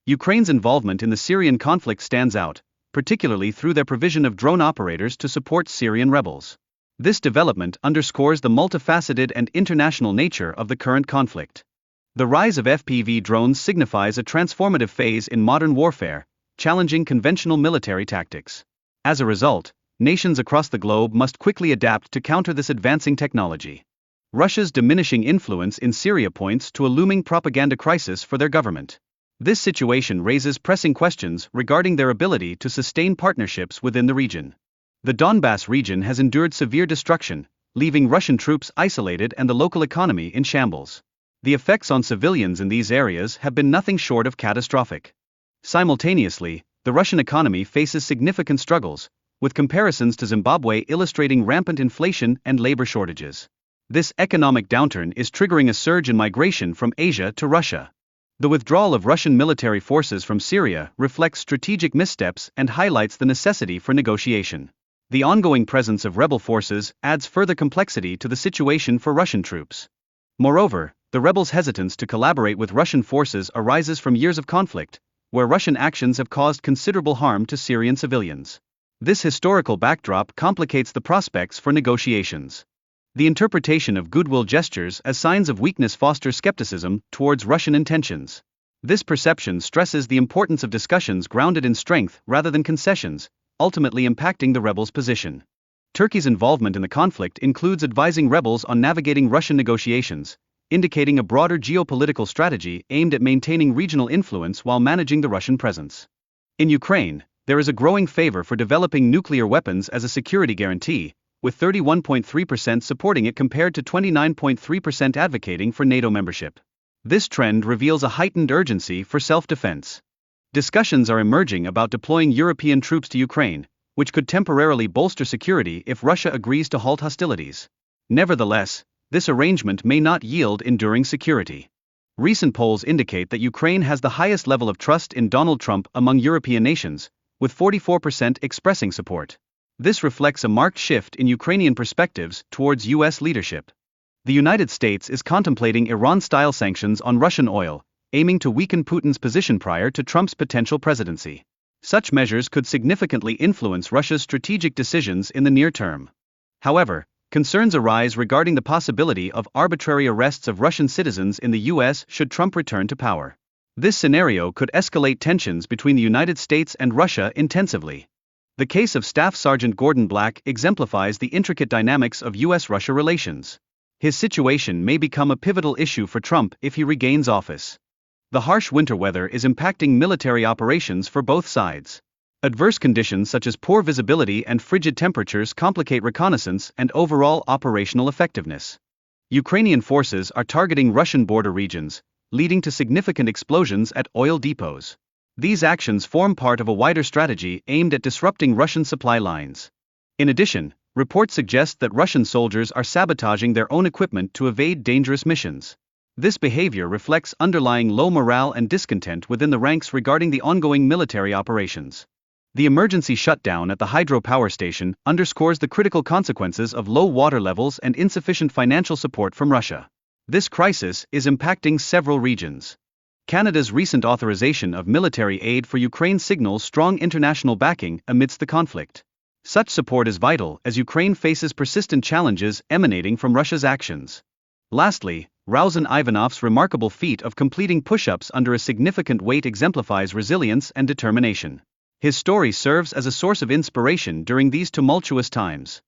Ukraine's involvement in the Syrian conflict stands out, particularly through their provision of drone operators to support Syrian rebels. This development underscores the multifaceted and international nature of the current conflict. The rise of FPV drones signifies a transformative phase in modern warfare, challenging conventional military tactics. As a result, nations across the globe must quickly adapt to counter this advancing technology. Russia's diminishing influence in Syria points to a looming propaganda crisis for their government. This situation raises pressing questions regarding their ability to sustain partnerships within the region. The Donbass region has endured severe destruction, leaving Russian troops isolated and the local economy in shambles. The effects on civilians in these areas have been nothing short of catastrophic. Simultaneously, the Russian economy faces significant struggles, with comparisons to Zimbabwe illustrating rampant inflation and labor shortages. This economic downturn is triggering a surge in migration from Asia to Russia. The withdrawal of Russian military forces from Syria reflects strategic missteps and highlights the necessity for negotiation. The ongoing presence of rebel forces adds further complexity to the situation for Russian troops. Moreover, the rebels' hesitance to collaborate with Russian forces arises from years of conflict, where Russian actions have caused considerable harm to Syrian civilians. This historical backdrop complicates the prospects for negotiations. The interpretation of goodwill gestures as signs of weakness fosters skepticism towards Russian intentions. This perception stresses the importance of discussions grounded in strength rather than concessions, ultimately impacting the rebels' position. Turkey's involvement in the conflict includes advising rebels on navigating Russian negotiations, indicating a broader geopolitical strategy aimed at maintaining regional influence while managing the Russian presence. In Ukraine, there is a growing favor for developing nuclear weapons as a security guarantee, with 31.3% supporting it compared to 29.3% advocating for NATO membership. This trend reveals a heightened urgency for self-defense. Discussions are emerging about deploying European troops to Ukraine, which could temporarily bolster security if Russia agrees to halt hostilities. Nevertheless, this arrangement may not yield enduring security. Recent polls indicate that Ukraine has the highest level of trust in Donald Trump among European nations, with 44% expressing support. This reflects a marked shift in Ukrainian perspectives towards U.S. leadership. The United States is contemplating Iran-style sanctions on Russian oil, aiming to weaken Putin's position prior to Trump's potential presidency. Such measures could significantly influence Russia's strategic decisions in the near term. However, concerns arise regarding the possibility of arbitrary arrests of Russian citizens in the U.S. should Trump return to power. This scenario could escalate tensions between the United States and Russia intensively. The case of Staff Sergeant Gordon Black exemplifies the intricate dynamics of U.S.-Russia relations. His situation may become a pivotal issue for Trump if he regains office. The harsh winter weather is impacting military operations for both sides. Adverse conditions such as poor visibility and frigid temperatures complicate reconnaissance and overall operational effectiveness. Ukrainian forces are targeting Russian border regions, leading to significant explosions at oil depots. These actions form part of a wider strategy aimed at disrupting Russian supply lines. In addition, reports suggest that Russian soldiers are sabotaging their own equipment to evade dangerous missions. This behavior reflects underlying low morale and discontent within the ranks regarding the ongoing military operations. The emergency shutdown at the hydropower station underscores the critical consequences of low water levels and insufficient financial support from Russia. This crisis is impacting several regions. Canada's recent authorization of military aid for Ukraine signals strong international backing amidst the conflict. Such support is vital as Ukraine faces persistent challenges emanating from Russia's actions. Lastly, Rauzen Ivanov's remarkable feat of completing push-ups under a significant weight exemplifies resilience and determination. His story serves as a source of inspiration during these tumultuous times.